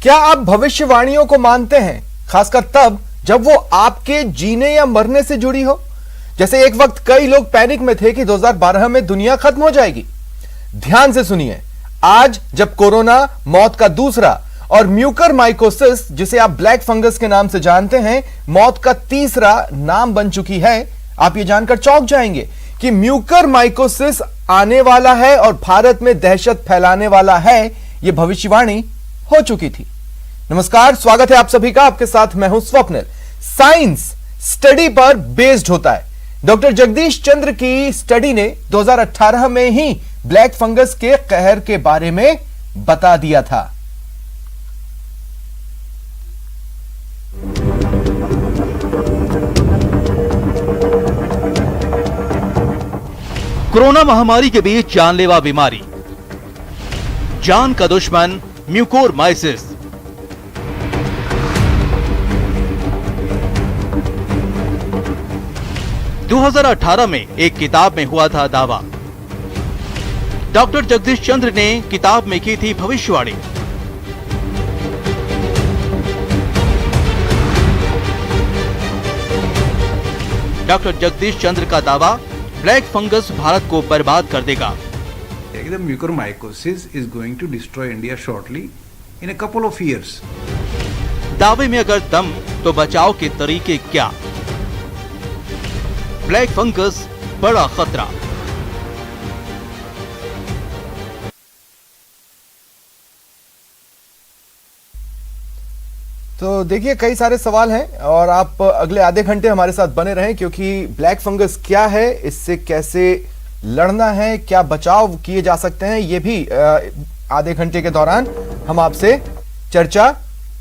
क्या आप भविष्यवाणियों को मानते हैं, खासकर तब जब वो आपके जीने या मरने से जुड़ी हो? जैसे एक वक्त कई लोग पैनिक में थे कि 2012 में दुनिया खत्म हो जाएगी। ध्यान से सुनिए, आज जब कोरोना मौत का दूसरा और म्यूकरमाइकोसिस, जिसे आप ब्लैक फंगस के नाम से जानते हैं, मौत का तीसरा नाम बन चुकी है, आप ये जानकर चौंक जाएंगे कि म्यूकरमाइकोसिस आने वाला है और भारत में दहशत फैलाने वाला है। यह भविष्यवाणी हो चुकी थी। नमस्कार, स्वागत है आप सभी का। आपके साथ मैं हूं स्वप्निल। साइंस स्टडी पर बेस्ड होता है। डॉक्टर जगदीश चंद्र की स्टडी ने 2018 में ही ब्लैक फंगस के कहर के बारे में बता दिया था। कोरोना महामारी के बीच जानलेवा बीमारी, जान का दुश्मन म्यूकोरमाइसिस। दो 2018 में एक किताब में हुआ था दावा। डॉक्टर जगदीश चंद्र ने किताब में की थी भविष्यवाणी। डॉक्टर जगदीश चंद्र का दावा, ब्लैक फंगस भारत को बर्बाद कर देगा। The mucormycosis is going to destroy India shortly in a couple of years. दावे में अगर दम तो बचाव के तरीके क्या? ब्लैक फंगस बड़ा खतरा। तो देखिए, कई सारे सवाल हैं और आप अगले आधे घंटे हमारे साथ बने रहें, क्योंकि ब्लैक फंगस क्या है, इससे कैसे लड़ना है, क्या बचाव किए जा सकते हैं, ये भी आधे घंटे के दौरान हम आपसे चर्चा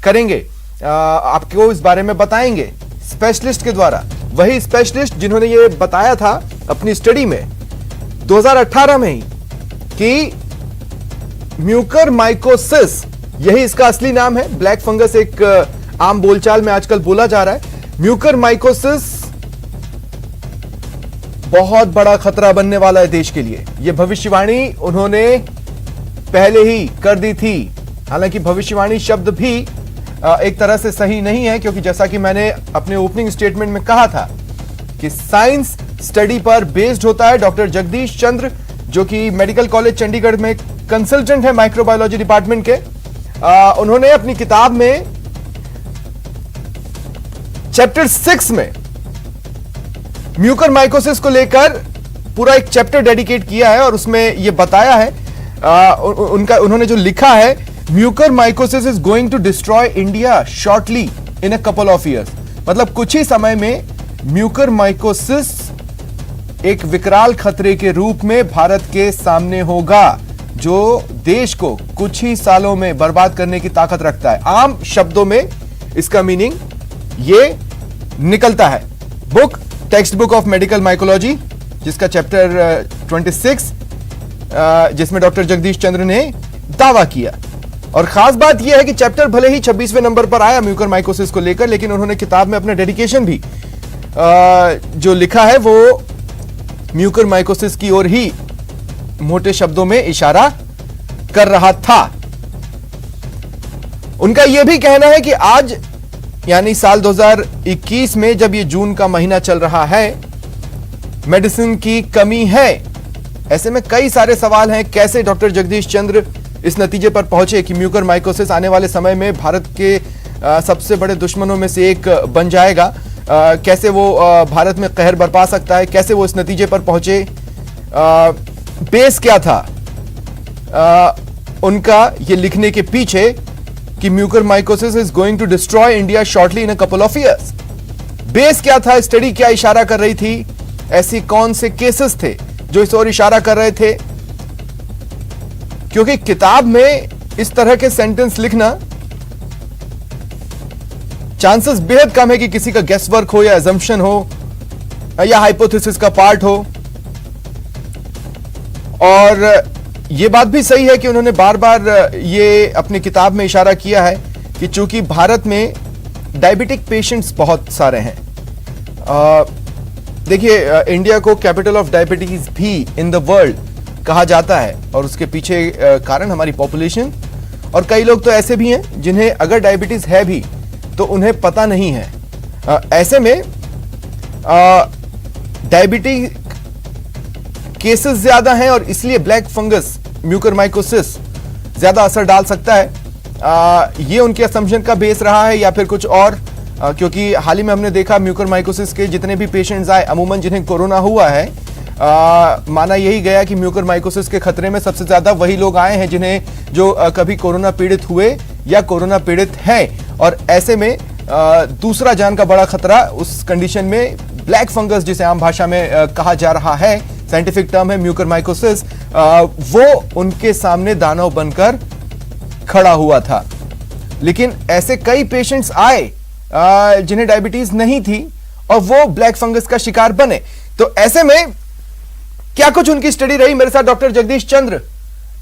करेंगे। आपको इस बारे में बताएंगे स्पेशलिस्ट के द्वारा, वही स्पेशलिस्ट जिन्होंने ये बताया था अपनी स्टडी में 2018 में ही कि म्यूकरमाइकोसिस, यही इसका असली नाम है। ब्लैक फंगस एक आम बोलचाल में आजकल बोला जा रहा है। म्यूकरमाइकोसिस बहुत बड़ा खतरा बनने वाला है देश के लिए। यह भविष्यवाणी उन्होंने पहले ही कर दी थी। हालांकि भविष्यवाणी शब्द भी एक तरह से सही नहीं है, क्योंकि जैसा कि मैंने अपने ओपनिंग स्टेटमेंट में कहा था कि साइंस स्टडी पर बेस्ड होता है। डॉक्टर जगदीश चंद्र, जो कि मेडिकल कॉलेज चंडीगढ़ में कंसल्टेंट है माइक्रोबायोलॉजी डिपार्टमेंट के, उन्होंने अपनी किताब में चैप्टर 6 में म्यूकरमाइकोसिस को लेकर पूरा एक चैप्टर डेडिकेट किया है और उसमें यह बताया है, उन्होंने जो लिखा है, mucormycosis is going to destroy India shortly in a couple of years. मतलब कुछ ही समय में म्यूकरमाइकोसिस एक विकराल खतरे के रूप में भारत के सामने होगा, जो देश को कुछ ही सालों में बर्बाद करने की ताकत रखता है। आम शब्दों में इसका मीनिंग ये निकलता है। Book text book of medical mycology, जिसका चैप्टर 26, जिसमें डॉक्टर जगदीश चंद्र ने दावा किया। और खास बात यह है कि चैप्टर भले ही 26वें नंबर पर आया म्यूकरमाइकोसिस को लेकर, लेकिन उन्होंने किताब में अपना डेडिकेशन भी जो लिखा है वो म्यूकरमाइकोसिस की ओर ही मोटे शब्दों में इशारा कर रहा था। उनका यह भी कहना है कि आज यानी साल 2021 में, जब ये जून का महीना चल रहा है, मेडिसिन की कमी है। ऐसे में कई सारे सवाल हैं, कैसे डॉक्टर जगदीश चंद्र इस नतीजे पर पहुंचे कि म्यूकरमाइकोसिस आने वाले समय में भारत के सबसे बड़े दुश्मनों में से एक बन जाएगा। कैसे वो भारत में कहर बरपा सकता है, कैसे वो इस नतीजे पर पहुंचे, बेस क्या था उनका ये लिखने के पीछे कि mucormycosis is going to destroy India shortly in a couple of years. Base क्या था, स्टडी क्या इशारा कर रही थी, ऐसी कौन से केसेस थे जो इस ओर इशारा कर रहे थे? क्योंकि किताब में इस तरह के सेंटेंस लिखना, चांसेस बेहद कम है कि किसी का गेस वर्क हो या एजम्पशन हो या हाइपोथेसिस का पार्ट हो। और यह बात भी सही है कि उन्होंने बार बार ये अपनी किताब में इशारा किया है कि चूंकि भारत में डायबिटिक पेशेंट्स बहुत सारे हैं। देखिए, इंडिया को कैपिटल ऑफ डायबिटीज भी इन द वर्ल्ड कहा जाता है और उसके पीछे कारण हमारी पॉपुलेशन और कई लोग तो ऐसे भी हैं जिन्हें अगर डायबिटीज है भी तो उन्हें पता नहीं है। ऐसे में डायबिटीज केसेस ज्यादा हैं और इसलिए ब्लैक फंगस म्यूकरमाइकोसिस ज्यादा असर डाल सकता है। ये उनके असम्पशन का बेस रहा है या फिर कुछ और? क्योंकि हाल ही में हमने देखा म्यूकरमाइकोसिस के जितने भी पेशेंट्स आए, अमूमन जिन्हें कोरोना हुआ है, माना यही गया कि म्यूकरमाइकोसिस के खतरे में सबसे ज्यादा वही लोग आए हैं जिन्हें जो कभी कोरोना पीड़ित हुए या कोरोना पीड़ित हैं। और ऐसे में दूसरा जान का बड़ा खतरा उस कंडीशन में ब्लैक फंगस, जिसे आम भाषा में कहा जा रहा है, साइंटिफिक टर्म है म्यूकरमाइकोसिस, वो उनके सामने दानव बनकर खड़ा हुआ था। लेकिन ऐसे कई पेशेंट्स आए जिन्हें डायबिटीज नहीं थी और वो ब्लैक फंगस का शिकार बने। तो ऐसे में क्या कुछ उनकी स्टडी रही? मेरे साथ डॉक्टर जगदीश चंद्र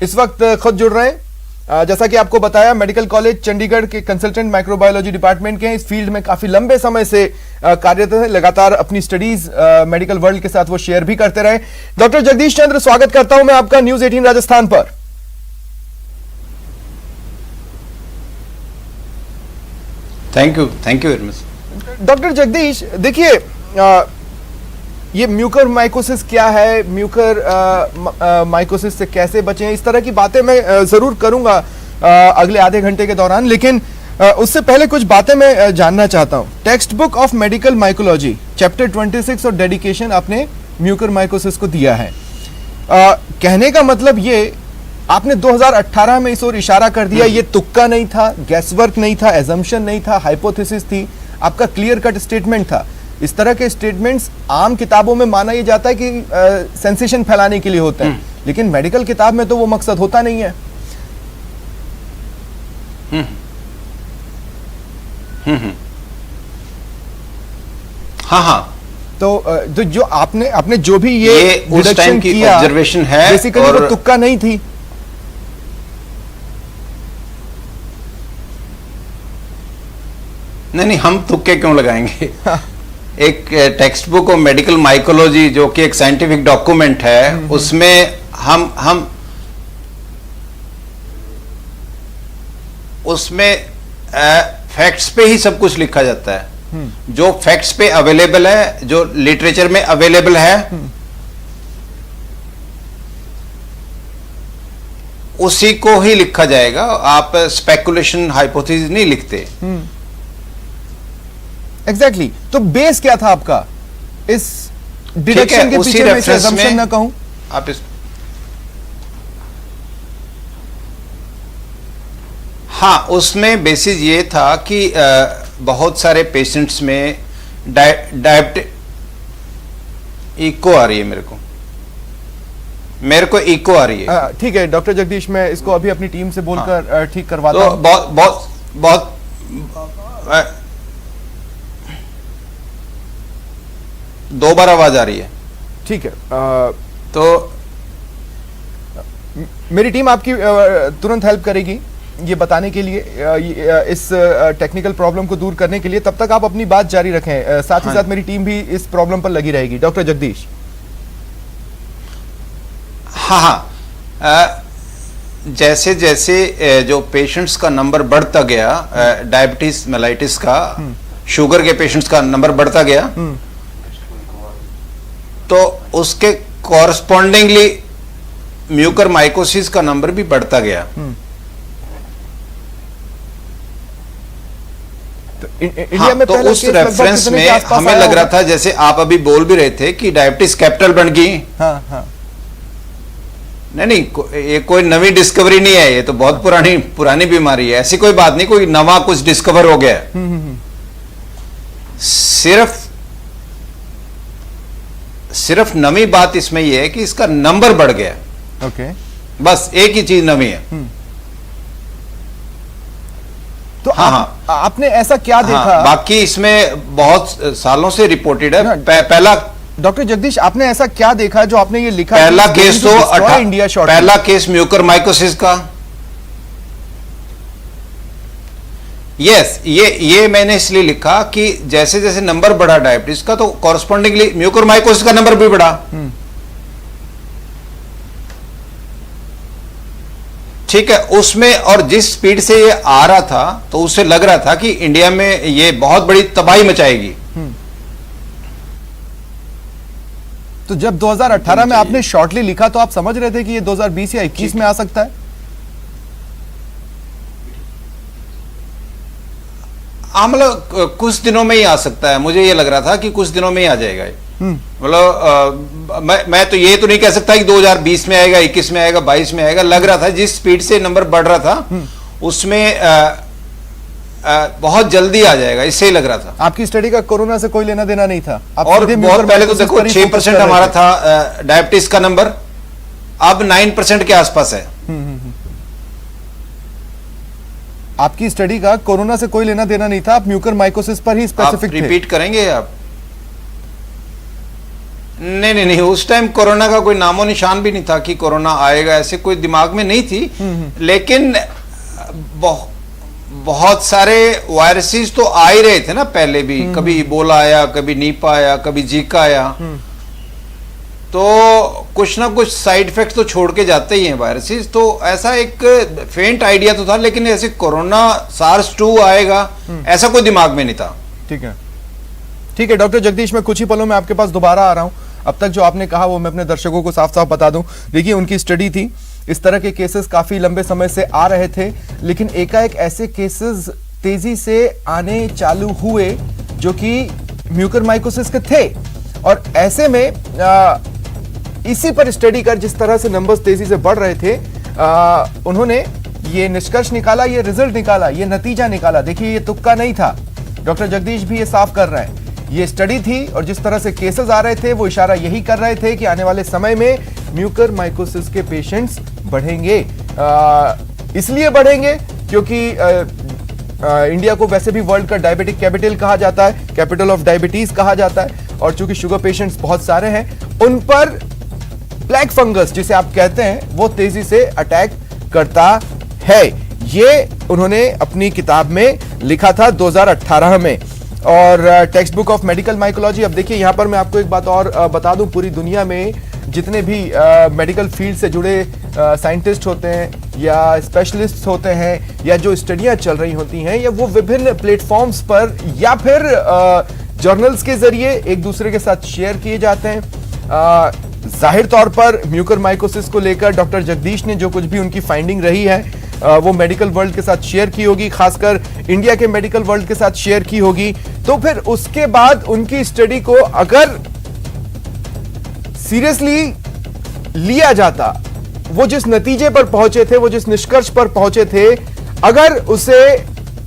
इस वक्त खुद जुड़ रहे हैं। जैसा कि आपको बताया, मेडिकल कॉलेज चंडीगढ़ के कंसल्टेंट माइक्रोबायोलॉजी डिपार्टमेंट के हैं। इस फील्ड में काफी लंबे समय से कार्यरत हैं, लगातार अपनी स्टडीज मेडिकल वर्ल्ड के साथ वो शेयर भी करते रहे। डॉक्टर जगदीश चंद्र, स्वागत करता हूं मैं आपका न्यूज 18 राजस्थान पर। Thank you very much. Doctor Jagdish, देखिए, ये म्यूकरमाइकोसिस क्या है, माइकोसिस से कैसे बचें, इस तरह की बातें मैं जरूर करूंगा अगले आधे घंटे के दौरान। लेकिन उससे पहले कुछ बातें मैं जानना चाहता हूं। Text book of medical mycology chapter 26 और डेडिकेशन आपने म्यूकरमाइकोसिस को दिया है। कहने का मतलब ये, आपने 2018 में इस ओर इशारा कर दिया। ये तुक्का नहीं था, गैसवर्क नहीं था, एजम्पशन नहीं था, हाइपोथेसिस थी, आपका क्लियर कट स्टेटमेंट था। इस तरह के स्टेटमेंट्स आम किताबों में माना यह जाता है कि सेंसेशन फैलाने के लिए होते हैं, लेकिन मेडिकल किताब में तो वो मकसद होता नहीं है। हाँ। तो जो आपने जो भी ये उस टाइम की ऑब्जर्वेशन है, बेसिकली वो तुक्का नहीं थी। नहीं, हम तुक्के क्यों लगाएंगे? एक text book of medical mycology जो कि एक साइंटिफिक डॉक्यूमेंट है, उसमें हम उसमें फैक्ट्स पे ही सब कुछ लिखा जाता है। जो फैक्ट्स पे अवेलेबल है, जो लिटरेचर में अवेलेबल है, उसी को ही लिखा जाएगा। आप स्पेकुलेशन, हाइपोथेसिस नहीं लिखते। एग्जैक्टली। तो बेस क्या था आपका इस डिडक्शन के पीछे? मैं इसे assumption ना कहूं। आप हाँ, उसमें बेसिस ये था कि बहुत सारे पेशेंट्स में इको आ रही है। मेरे को इको आ रही है। ठीक है डॉक्टर जगदीश, मैं इसको अभी अपनी टीम से बोलकर ठीक करवाता हूं। बहुत दो बार आवाज आ रही है। ठीक है, तो मेरी टीम आपकी तुरंत हेल्प करेगी ये बताने के लिए, इस टेक्निकल प्रॉब्लम को दूर करने के लिए। तब तक आप अपनी बात जारी रखें, साथ ही साथ मेरी टीम भी इस प्रॉब्लम पर लगी रहेगी। डॉक्टर जगदीश। हाँ, जैसे जैसे जो पेशेंट्स का नंबर बढ़ता गया, डायबिटीज मेलाइटिस का, शुगर के पेशेंट्स का नंबर बढ़ता गया, तो उसके कॉरस्पॉन्डिंगली म्यूकरमाइकोसिस का नंबर भी बढ़ता गया। तो इंडिया में तो उस रेफरेंस में हमें लग रहा था, जैसे आप अभी बोल भी रहे थे कि डायबिटीज कैपिटल बन गई। हाँ। नहीं, ये कोई नवी डिस्कवरी नहीं है, ये तो बहुत पुरानी बीमारी है। ऐसी कोई बात नहीं, कोई नवा कुछ डिस्कवर हो गया। सिर्फ नवी बात इसमें यह है कि इसका नंबर बढ़ गया। ओके, बस एक ही चीज नवी है। तो आपने ऐसा क्या देखा? बाकी इसमें बहुत सालों से रिपोर्टेड है। पहला, डॉक्टर जगदीश, आपने ऐसा क्या देखा जो आपने ये लिखा? पहला केस तो इंडिया शॉर्ट, पहला केस म्यूकरमाइकोसिस का। यस, ये मैंने इसलिए लिखा कि जैसे जैसे नंबर बढ़ा डायबिटीज का, तो कॉरस्पॉन्डिंगली म्यूकरमाइकोसिस का नंबर भी बढ़ा। ठीक है, उसमें और जिस स्पीड से ये आ रहा था तो उससे लग रहा था कि इंडिया में ये बहुत बड़ी तबाही मचाएगी। तो जब 2018 में आपने शॉर्टली लिखा तो आप समझ रहे थे कि ये 2020 या 21 में आ सकता है? मतलब कुछ दिनों में ही आ सकता है, मुझे ये लग रहा था कि कुछ दिनों में ही आ जाएगा। मतलब मैं तो ये तो नहीं कह सकता कि 2020 में आएगा, 21 में आएगा, 22 में आएगा। लग रहा था जिस स्पीड से नंबर बढ़ रहा था उसमें बहुत जल्दी आ जाएगा, इससे ही लग रहा था। आपकी स्टडी का कोरोना से कोई लेना देना नहीं था? और बहुत पहले तो देखो 6% हमारा था डायबिटीज का नंबर, अब 9% के आसपास है। आपकी स्टडी का कोरोना से कोई लेना देना नहीं था, आप म्यूकरमाइकोसिस पर ही स्पेसिफिक थे। रिपीट करेंगे आप? नहीं, उस टाइम कोरोना का कोई नामो निशान भी नहीं था कि कोरोना आएगा, ऐसे कोई दिमाग में नहीं थी। लेकिन बहुत सारे वायरसेस तो आ ही रहे थे ना पहले भी, कभी इबोला आया, कभी नीपा आया, कभी जीका आया, तो कुछ ना कुछ साइड इफेक्ट तो छोड़ के जाते ही हैं वायरसेस। तो ऐसा एक फेंट आइडिया तो था, लेकिन ऐसे कोरोना SARS-2 आएगा ऐसा कोई दिमाग में नहीं था। ठीक है डॉक्टर जगदीश, मैं कुछ ही पलों में आपके पास दोबारा आ रहा हूं। अब तक जो आपने कहा वो मैं अपने दर्शकों को साफ साफ बता दूं। देखिए, उनकी स्टडी थी, इस तरह के केसेस काफी लंबे समय से आ रहे थे, लेकिन एकाएक ऐसे केसेस तेजी से आने चालू हुए जो कि म्यूकरमाइकोसिस के थे। और ऐसे में इसी पर स्टडी कर जिस तरह से नंबर्स तेजी से बढ़ रहे थे, उन्होंने ये निष्कर्ष निकाला, ये रिजल्ट निकाला, ये नतीजा निकाला। देखिए, ये तुक्का नहीं था, डॉक्टर जगदीश भी ये साफ कर रहे हैं। ये स्टडी थी और जिस तरह से केसेस आ रहे थे वो इशारा यही कर रहे थे कि आने वाले समय में म्यूकरमाइकोसिस के पेशेंट्स बढ़ेंगे। इसलिए बढ़ेंगे क्योंकि इंडिया को वैसे भी वर्ल्ड का डायबिटिक कैपिटल कहा जाता है, कैपिटल ऑफ डायबिटीज कहा जाता है, और चूंकि शुगर पेशेंट्स बहुत सारे हैं, उन पर ब्लैक फंगस जिसे आप कहते हैं वो तेजी से अटैक करता है। ये उन्होंने अपनी किताब में लिखा था 2018 में, और text book of medical mycology. अब देखिए, यहां पर मैं आपको एक बात और बता दूं, पूरी दुनिया में जितने भी मेडिकल फील्ड से जुड़े साइंटिस्ट होते हैं या स्पेशलिस्ट होते हैं या जो स्टडियां चल रही होती हैं, या वो विभिन्न प्लेटफॉर्म्स पर या फिर जर्नल्स के जरिए एक दूसरे के साथ शेयर किए जाते हैं। जाहिर तौर पर म्यूकरमाइकोसिस को लेकर डॉक्टर जगदीश ने जो कुछ भी उनकी फाइंडिंग रही है वो मेडिकल वर्ल्ड के साथ शेयर की होगी, खासकर इंडिया के मेडिकल वर्ल्ड के साथ शेयर की होगी। तो फिर उसके बाद उनकी स्टडी को अगर सीरियसली लिया जाता, वो जिस नतीजे पर पहुंचे थे, वो जिस निष्कर्ष पर पहुंचे थे, अगर उसे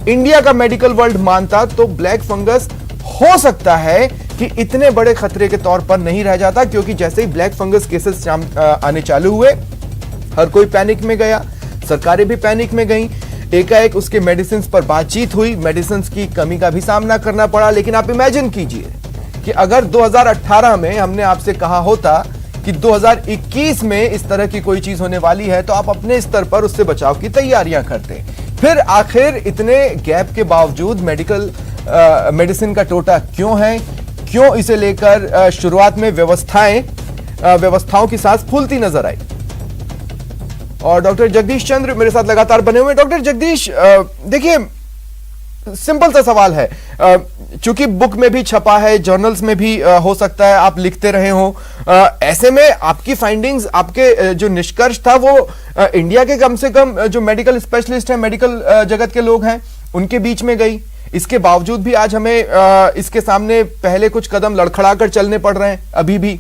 इंडिया का मेडिकल वर्ल्ड मानता, तो ब्लैक फंगस हो सकता है कि इतने बड़े खतरे के तौर पर नहीं रह जाता। क्योंकि जैसे ही ब्लैक फंगस केसेस आने चालू हुए, हर कोई पैनिक में गया, सरकारें भी पैनिक में गईं, एकाएक उसके मेडिसिन पर बातचीत हुई, मेडिसिन की कमी का भी सामना करना पड़ा। लेकिन आप इमेजिन कीजिए कि अगर 2018 में हमने आपसे कहा होता कि 2021 में इस तरह की कोई चीज होने वाली है, तो आप अपने स्तर पर उससे बचाव की तैयारियां करते। फिर आखिर इतने गैप के बावजूद मेडिसिन का टोटा क्यों है, क्यों इसे लेकर शुरुआत में व्यवस्थाओं की सांस फूलती नजर आई। और डॉक्टर जगदीश चंद्र मेरे साथ लगातार बने हुए। डॉक्टर जगदीश, देखिए, सिंपल सा सवाल है, चूंकि बुक में भी छपा है, जर्नल्स में भी हो सकता है आप लिखते रहे हो, ऐसे में आपकी फाइंडिंग्स, आपके जो निष्कर्ष था वो इंडिया के कम से कम जो मेडिकल स्पेशलिस्ट हैं, मेडिकल जगत के लोग हैं, उनके बीच में गई। इसके बावजूद भी आज हमें इसके सामने पहले कुछ कदम लड़खड़ा कर चलने पड़ रहे हैं अभी भी।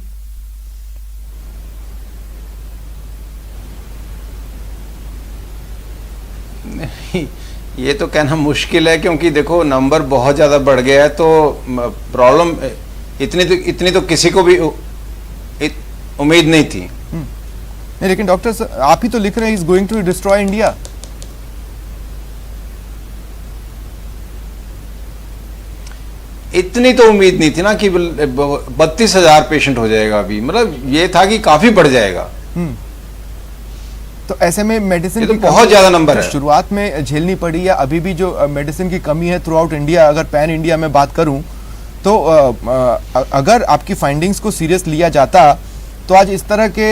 ये तो कहना मुश्किल है, क्योंकि देखो नंबर बहुत ज्यादा बढ़ गया है, तो प्रॉब्लम इतनी तो किसी को भी उम्मीद नहीं थी। नहीं, लेकिन डॉक्टर आप ही तो लिख रहे हैं, is going to destroy India. इतनी तो उम्मीद नहीं थी ना कि 32,000 पेशेंट हो जाएगा अभी, मतलब ये था कि काफी बढ़ जाएगा। तो ऐसे में मेडिसिन तो बहुत ज्यादा नंबर है, शुरुआत में झेलनी पड़ी, या अभी भी जो मेडिसिन की कमी है थ्रू आउट इंडिया, अगर पैन इंडिया में बात करूं, तो अगर आपकी फाइंडिंग्स को सीरियस लिया जाता तो आज इस तरह के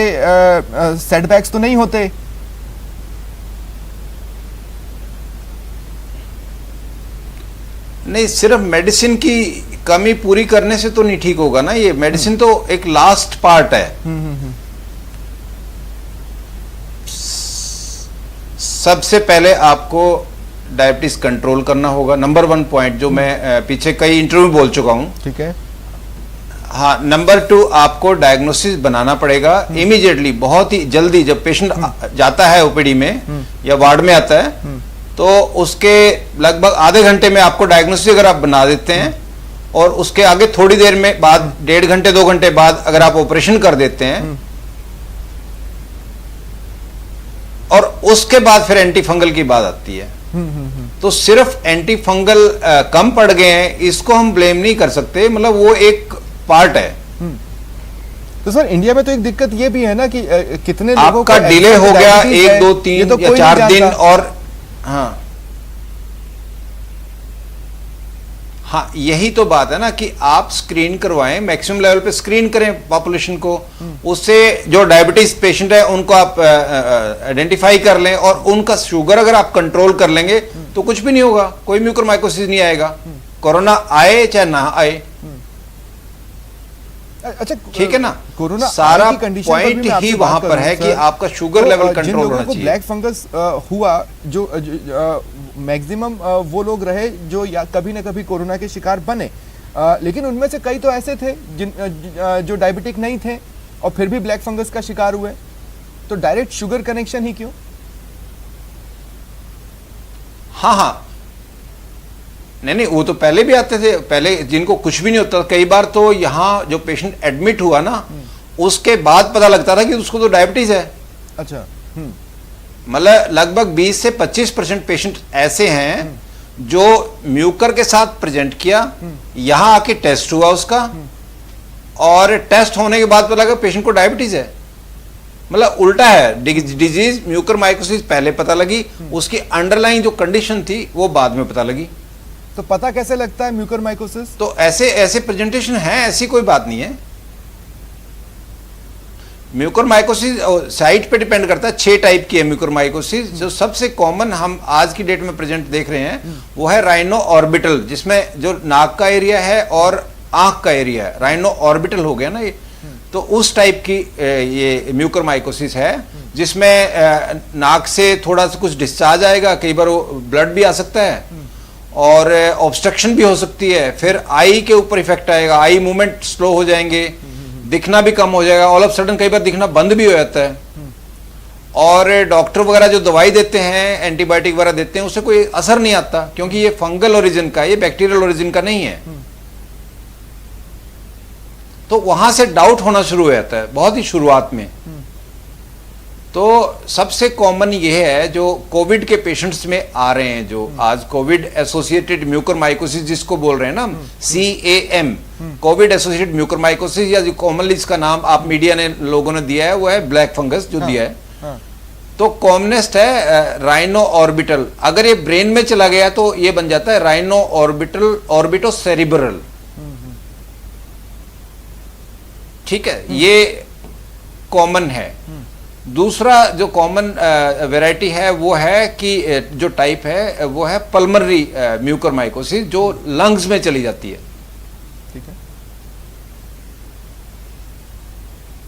सेटबैक्स तो नहीं होते। नहीं, सिर्फ मेडिसिन की कमी पूरी करने से तो नहीं ठीक होगा ना, ये मेडिसिन तो एक लास्ट पार्ट है। सबसे पहले आपको डायबिटीज कंट्रोल करना होगा, नंबर 1 पॉइंट, जो मैं पीछे कई इंटरव्यू में बोल चुका हूं। ठीक है। हाँ, नंबर 2 आपको डायग्नोसिस बनाना पड़ेगा इमीडिएटली, बहुत ही जल्दी। जब पेशेंट जाता है ओपीडी में या वार्ड में आता है, तो उसके लगभग आधे घंटे में आपको डायग्नोसिस अगर आप बना देते हैं, और उसके आगे थोड़ी देर में बाद 1.5 घंटे 2 घंटे बाद अगर आप ऑपरेशन कर देते हैं, और उसके बाद फिर एंटी फंगल की बात आती है। तो सिर्फ एंटी फंगल कम पड़ गए हैं, इसको हम ब्लेम नहीं कर सकते, मतलब वो एक पार्ट है। तो सर इंडिया में तो एक दिक्कत ये भी है ना कि कितने लोगों आपका डिले हो गया 1 2 3 या 4 दिन, और हाँ, यही तो बात है ना कि आप स्क्रीन करवाएं, मैक्सिमम लेवल पे स्क्रीन करें पॉपुलेशन को, उससे जो डायबिटीज पेशेंट है उनको आप आइडेंटिफाई कर लें, और उनका शुगर अगर आप कंट्रोल कर लेंगे तो कुछ भी नहीं होगा, कोई म्यूकोरमाइकोसिस नहीं आएगा, कोरोना आए चाहे ना आए। अच्छा, ठीक है ना, कोरोना सारा पॉइंट ही वहां पर है कि आपका शुगर लेवल कंट्रोल होना चाहिए। ब्लैक फंगस हुआ, जो मैक्सिमम वो लोग रहे जो या कभी ना कभी कोरोना के शिकार बने, लेकिन उनमें से कई तो ऐसे थे जो डायबिटिक नहीं थे और फिर भी ब्लैक फंगस का शिकार हुए। तो डायरेक्ट शुगर कनेक्शन ही क्यों? हाँ, नहीं, वो तो पहले भी आते थे, पहले जिनको कुछ भी नहीं होता। कई बार तो यहाँ जो पेशेंट एडमिट हुआ ना, उसके बाद पता लगता था कि उसको तो डायबिटीज है। अच्छा। मतलब लगभग 20 से 25% पेशेंट ऐसे हैं जो म्यूकर के साथ प्रेजेंट किया, यहां आके टेस्ट हुआ उसका, और टेस्ट होने के बाद पता लगा पेशेंट को डायबिटीज है। मतलब उल्टा है, डिजीज म्यूकोरमाइकोसिस पहले पता लगी, उसकी अंडरलाइन जो कंडीशन थी वो बाद में पता लगी। तो पता कैसे लगता है म्यूकोरमाइकोसिस? तो ऐसे प्रेजेंटेशन है, ऐसी कोई बात नहीं है। म्यूकोरमाइकोसिस साइट पे डिपेंड करता है। 6 टाइप की है म्यूकोरमाइकोसिस। जो सबसे कॉमन हम आज की डेट में प्रेजेंट देख रहे हैं वो है राइनो ऑर्बिटल, जिसमें जो नाक का एरिया है और आंख का एरिया है, राइनो ऑर्बिटल हो गया ना ये। तो उस टाइप की ये म्यूकोरमाइकोसिस है, जिसमें नाक से थोड़ा सा कुछ डिस्चार्ज आएगा, कई बार ब्लड भी आ सकता है और ऑब्स्ट्रक्शन भी हो सकती है। फिर आई के ऊपर इफेक्ट आएगा, आई मूवमेंट स्लो हो जाएंगे, दिखना भी कम हो जाएगा, ऑल ऑफ सडन कई बार दिखना बंद भी हो जाता है। और डॉक्टर वगैरह जो दवाई देते हैं, एंटीबायोटिक वगैरह देते हैं, उससे कोई असर नहीं आता, क्योंकि ये फंगल ओरिजिन का, ये बैक्टीरियल ओरिजिन का नहीं है। तो वहां से डाउट होना शुरू हो जाता है बहुत ही शुरुआत में। तो सबसे कॉमन ये है जो कोविड के पेशेंट्स में आ रहे हैं, जो आज कोविड एसोसिएटेड म्यूकोरमाइकोसिस जिसको बोल रहे हैं ना, CAM, कोविड एसोसिएटेड म्यूकोरमाइकोसिस, या जो कॉमनली इसका नाम आप मीडिया ने लोगों ने दिया है वो है ब्लैक फंगस जो दिया है। तो कॉमनेस्ट है राइनो ऑर्बिटल। अगर ये ब्रेन में चला गया तो ये बन जाता है राइनो ऑर्बिटल ऑर्बिटो सेरिब्रल। ठीक है, ये कॉमन है। दूसरा जो कॉमन वैरायटी है वो है कि जो टाइप है वो है पल्मनरी म्यूकोरमाइकोसिस, जो लंग्स में चली जाती है। ठीक है,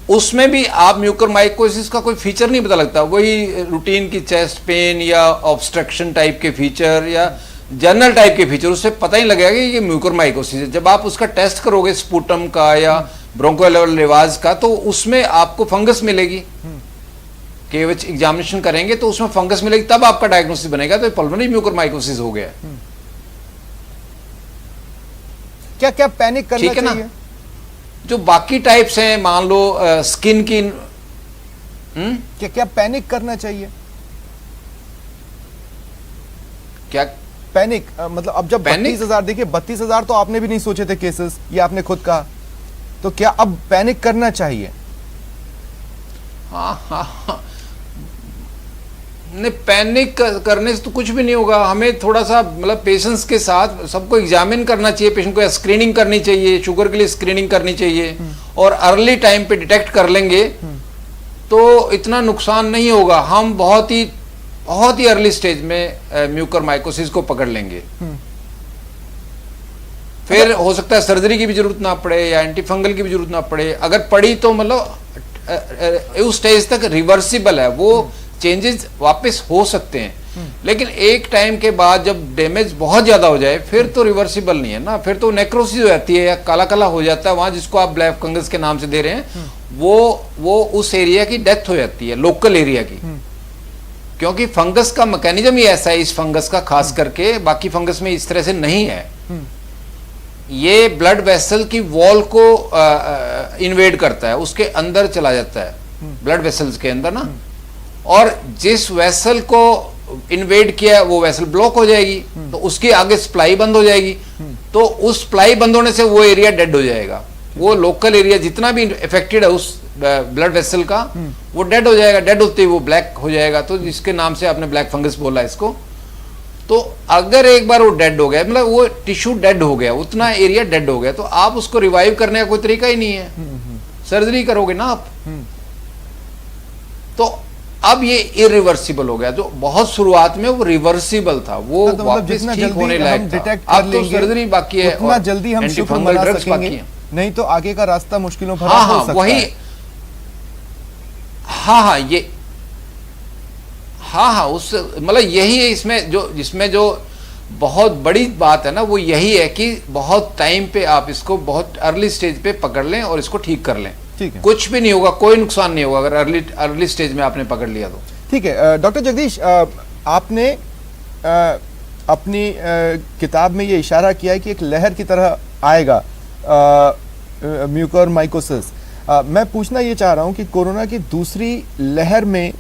उसमें भी आप म्यूकोरमाइकोसिस का कोई फीचर नहीं पता लगता, वही रूटीन की चेस्ट पेन या ऑब्स्ट्रक्शन टाइप के फीचर या जनरल टाइप के फीचर, उससे पता ही लगेगा कि ये म्यूकोरमाइकोसिस है। जब आप उसका टेस्ट करोगे स्पूटम का या ब्रोंकोएल्वेओलर लेवाज का, तो उसमें आपको फंगस मिलेगी। केवच एग्जामिनेशन करेंगे तो उसमें फंगस मिलेगी, तब आपका डायग्नोसिस बनेगा तो पल्मोनरी म्यूकोरमाइकोसिस हो गया। क्या क्या पैनिक करना ठीक है चाहिए? ना, जो बाकी टाइप्स हैं, मान लो स्किन की, क्या क्या पैनिक करना चाहिए? क्या पैनिक मतलब अब जब 32,000, देखिए 32,000 तो आपने भी नहीं सोचे थे केसेस, ये आपने खुद कहा, तो क्या अब पैनिक करना चाहिए? हाँ, नहीं, पैनिक करने से तो कुछ भी नहीं होगा। हमें थोड़ा सा मतलब पेशेंस के साथ सबको एग्जामिन करना चाहिए, पेशेंट को स्क्रीनिंग करनी चाहिए, शुगर के लिए स्क्रीनिंग करनी चाहिए, और अर्ली टाइम पे डिटेक्ट कर लेंगे तो इतना नुकसान नहीं होगा। हम बहुत ही अर्ली स्टेज में म्यूकोरमाइकोसिस को पकड़ लेंगे। फिर हो सकता है सर्जरी की भी जरूरत ना पड़े या एंटी फंगल की भी जरूरत ना पड़े। अगर पड़ी तो मतलब उस स्टेज तक रिवर्सिबल है, वो चेंजेस वापस हो सकते हैं। लेकिन एक टाइम के बाद जब डैमेज बहुत ज्यादा हो जाए फिर तो रिवर्सिबल नहीं है ना, फिर तो नेक्रोसिस हो जाती है या काला काला हो जाता है वहां, जिसको आप ब्लैक फंगस के नाम से दे रहे हैं, वो उस एरिया की डेथ हो जाती है, लोकल एरिया की। क्योंकि फंगस का मैकेनिज्म ही ऐसा है इस फंगस का, खास करके बाकी फंगस में इस तरह से नहीं है। ये ब्लड वेसल की वॉल को इन्वेड करता है, उसके अंदर चला जाता है, ब्लड वेसल्स के अंदर ना, और जिस वेसल को इन्वेड किया वो वेसल ब्लॉक हो जाएगी, तो उसकी आगे सप्लाई बंद हो जाएगी, तो उस सप्लाई बंद होने से वो एरिया डेड हो जाएगा। वो लोकल एरिया जितना भी इफेक्टेड है उस ब्लड वेसल का, वो डेड हो जाएगा। डेड होते ही वो ब्लैक हो जाएगा, तो जिसके नाम से आपने ब्लैक फंगस बोला इसको। तो अगर एक बार वो डेड हो गया, मतलब वो टिश्यू डेड हो गया, उतना एरिया डेड हो गया, तो आप उसको रिवाइव करने का कोई तरीका ही नहीं है, सर्जरी करोगे ना आप। तो अब ये इरिवर्सिबल हो गया, जो बहुत शुरुआत में वो रिवर्सिबल था, वो तो मतलब वापस ठीक होने लायक था। अब तो सर्जरी बाकी है, उतना जल्दी हम शुक्र मना सकेंगे, नहीं तो आगे का रास्ता मुश्किलों भरा हो सकता वही है। उस मतलब यही है जिसमें जो बहुत बड़ी बात है ना, वो यही है कि बहुत टाइम पे आप इसको बहुत अर्ली स्टेज पे पकड़ लें और इसको ठीक कर लें। ठीक है, कुछ भी नहीं होगा, कोई नुकसान नहीं होगा अगर अर्ली स्टेज में आपने पकड़ लिया तो। ठीक है। डॉक्टर जगदीश, आपने अपनी किताब में ये इशारा किया है कि एक लहर की तरह आएगा म्यूकोरमाइकोसिस। मैं पूछना ये चाह रहा हूं कि कोरोना की दूसरी लहर में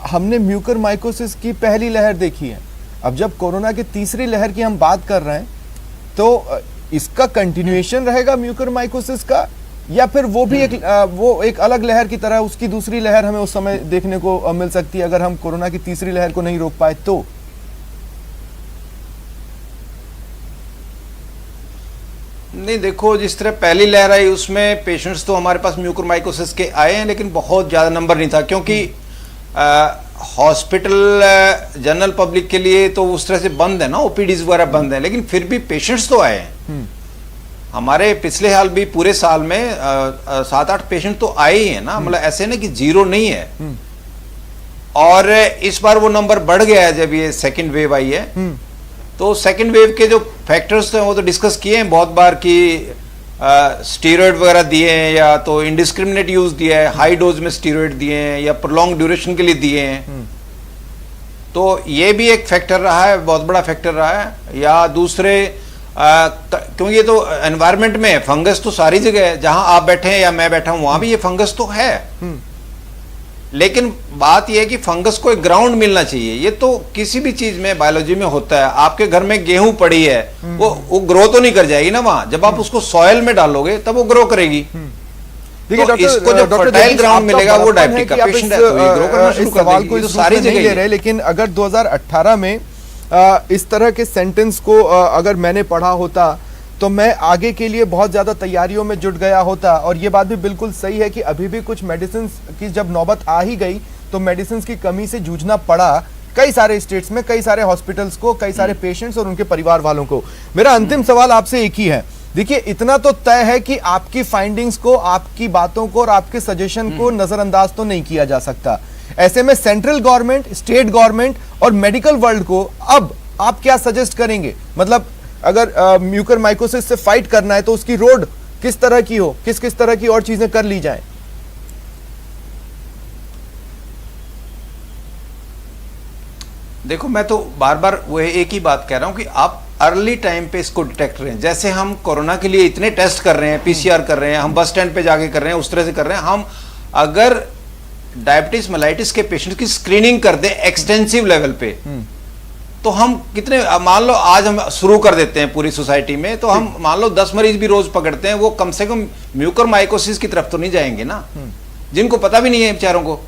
हमने म्यूकोरमाइकोसिस की पहली लहर देखी है, अब जब कोरोना की तीसरी लहर की हम बात कर रहे हैं, तो इसका कंटिन्यूएशन रहेगा म्यूकोरमाइकोसिस का, या फिर वो भी एक अलग लहर की तरह उसकी दूसरी लहर हमें उस समय देखने को मिल सकती है अगर हम कोरोना की तीसरी लहर को नहीं रोक पाए तो? नहीं, देखो जिस तरह पहली लहर आई उसमें पेशेंट्स तो हमारे पास म्यूकोरमाइकोसिस के आए हैं, लेकिन बहुत ज़्यादा नंबर नहीं था, क्योंकि हॉस्पिटल जनरल पब्लिक के लिए तो उस तरह से बंद है ना, ओपीडीज वगैरह बंद है, लेकिन फिर भी पेशेंट्स तो आए हैं। हमारे पिछले साल भी पूरे साल में 7-8 पेशेंट तो आए ही है ना, मतलब ऐसे ना कि जीरो नहीं है। और इस बार वो नंबर बढ़ गया है जब ये सेकंड वेव आई है। तो सेकंड वेव के जो फैक्टर्स हैं वो तो डिस्कस किए हैं बहुत बार कि स्टीरॉयड वगैरह दिए हैं, या तो इंडिस्क्रिमिनेट यूज दिया है, हाई डोज में स्टीरॉयड दिए हैं, या प्रोलॉन्ग ड्यूरेशन के लिए दिए हैं। तो ये भी एक फैक्टर रहा है, बहुत बड़ा फैक्टर रहा है। या दूसरे क्योंकि ये तो एनवायरनमेंट में है, फंगस तो सारी जगह है, जहां आप बैठे हैं या मैं बैठा हूं वहां भी ये फंगस तो है। लेकिन बात यह है कि फंगस को एक ग्राउंड मिलना चाहिए। ये तो किसी भी चीज में, बायोलॉजी में होता है। आपके घर में गेहूं पड़ी है, वो ग्रो तो नहीं कर जाएगी ना वहां, जब आप उसको सॉइल में डालोगे तब वो ग्रो करेगी। तो इसको जब फर्टाइल ग्राउंड मिलेगा, वो डायबिटिक का पेशेंट है तो ये ग्रो करना शुरू कर सवाल देगी। को तो इस सारी रूप में नहीं जगह ले रहे, लेकिन अगर 2018 में इस तरह के सेंटेंस को अगर मैंने पढ़ा होता तो मैं आगे के लिए बहुत ज्यादा तैयारियों में जुट गया होता। और ये बात भी बिल्कुल सही है कि अभी भी कुछ मेडिसिन की जब नौबत आ ही गई तो मेडिसिन की कमी से जूझना पड़ा कई सारे स्टेट्स में, कई सारे हॉस्पिटल्स को, कई सारे पेशेंट्स और उनके परिवार वालों को। मेरा अंतिम सवाल आपसे एक ही है। देखिए, इतना तो तय है कि आपकी फाइंडिंग्स को, आपकी बातों को और आपके सजेशन को नजरअंदाज तो नहीं किया जा सकता। ऐसे में सेंट्रल गवर्नमेंट, स्टेट गवर्नमेंट और मेडिकल वर्ल्ड को अब आप क्या सजेस्ट करेंगे? मतलब अगर म्यूकोरमाइकोसिस से फाइट करना है तो उसकी रोड किस तरह की हो, किस किस तरह की और चीजें कर ली जाएं? देखो, मैं तो बार बार वो एक ही बात कह रहा हूं कि आप अर्ली टाइम पे इसको डिटेक्ट करें। जैसे हम कोरोना के लिए इतने टेस्ट कर रहे हैं, पीसीआर कर रहे हैं, हम बस स्टैंड पे जाके कर रहे हैं, उस तरह से कर रहे हैं। हम अगर डायबिटीज मेलाइटिस के पेशेंट की स्क्रीनिंग कर दे एक्सटेंसिव लेवल पे, तो हम कितने, मान लो आज हम शुरू कर देते हैं पूरी सोसाइटी में, तो हम मान लो 10 मरीज भी रोज पकड़ते हैं, वो कम से कम म्यूकोरमाइकोसिस की तरफ तो नहीं जाएंगे ना, जिनको पता भी नहीं है बेचारों को।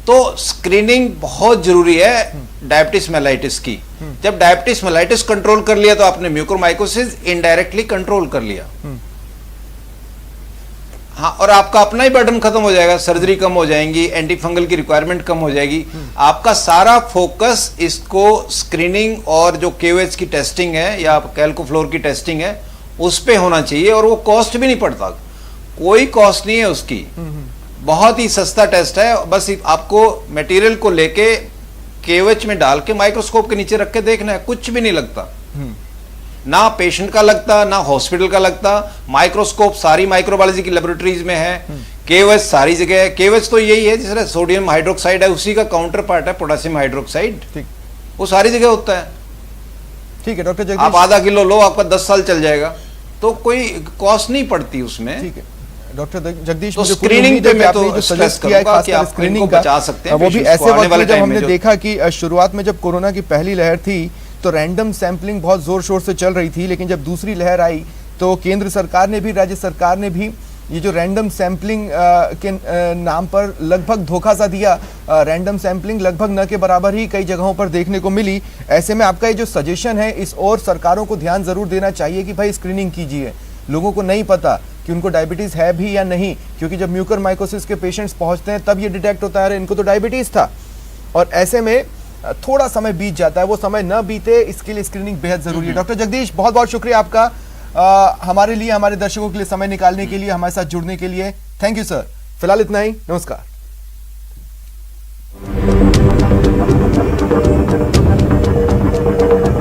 तो स्क्रीनिंग बहुत जरूरी है डायबिटीज मेलाइटिस की। जब डायबिटीज मेलाइटिस कंट्रोल कर लिया तो आपने म्यूकोरमाइकोसिस इनडायरेक्टली कंट्रोल कर लिया। हाँ, और आपका अपना ही बर्डन खत्म हो जाएगा, सर्जरी कम हो जाएंगी, एंटी फंगल की रिक्वायरमेंट कम हो जाएगी। आपका सारा फोकस इसको स्क्रीनिंग और जो KOH की टेस्टिंग है या कैल्कोफ्लोर की टेस्टिंग है उस पे होना चाहिए, और वो कॉस्ट भी नहीं पड़ता, कोई कॉस्ट नहीं है उसकी, बहुत ही सस्ता टेस्ट है। बस आपको मटेरियल को लेके केवच में डाल के माइक्रोस्कोप के नीचे रख के देखना है, कुछ भी नहीं लगता, ना पेशेंट का लगता ना हॉस्पिटल का लगता। माइक्रोस्कोप सारी माइक्रोबायोलॉजी की लेबोरेटरीज में है, केवच सारी जगह है। केवच तो यही है जिसमें सोडियम हाइड्रोक्साइड है, उसी का काउंटर पार्ट है पोटेशियम हाइड्रोक्साइड, ठीक, वो सारी जगह होता है। ठीक है डॉक्टर जगदीश, आप आधा किलो लो, आपका 10 साल चल जाएगा, तो कोई कॉस्ट नहीं पड़ती उसमें। ठीक है डॉक्टर जगदीश, तो मुझे पूरी स्क्रीनिंग उम्मीद है पे कि मैं आपने तो जो स्ट्रेस सजेस्ट किया है करूंगा कि खासकर आप स्क्रीनिंग इनको का, बचा सकते हैं वो भी patients ऐसे को आने वक्त वाले में जब time हमने में जो- देखा कि शुरुआत में जब कोरोना की पहली लहर थी तो रैंडम सैंपलिंग बहुत जोर शोर से चल रही थी, लेकिन जब दूसरी लहर आई तो केंद्र सरकार ने भी, राज्य सरकार ने भी ये जो रैंडम सैंपलिंग के नाम पर लगभग धोखा सा दिया। रैंडम सैंपलिंग लगभग न के बराबर ही कई जगहों पर देखने को मिली। ऐसे में आपका ये जो सजेशन है, इस और सरकारों को ध्यान जरूर देना चाहिए कि भाई स्क्रीनिंग कीजिए। लोगों को नहीं पता कि उनको डायबिटीज है भी या नहीं, क्योंकि जब म्यूकरमाइकोसिस के पेशेंट्स पहुंचते हैं तब ये डिटेक्ट होता है इनको तो डायबिटीज था, और ऐसे में थोड़ा समय बीत जाता है। वो समय न बीते, इसके लिए स्क्रीनिंग बेहद जरूरी है। डॉक्टर जगदीश, बहुत बहुत शुक्रिया आपका हमारे लिए, हमारे दर्शकों के लिए समय निकालने के लिए, हमारे साथ जुड़ने के लिए। Thank you sir. फिलहाल इतना ही, नमस्कार।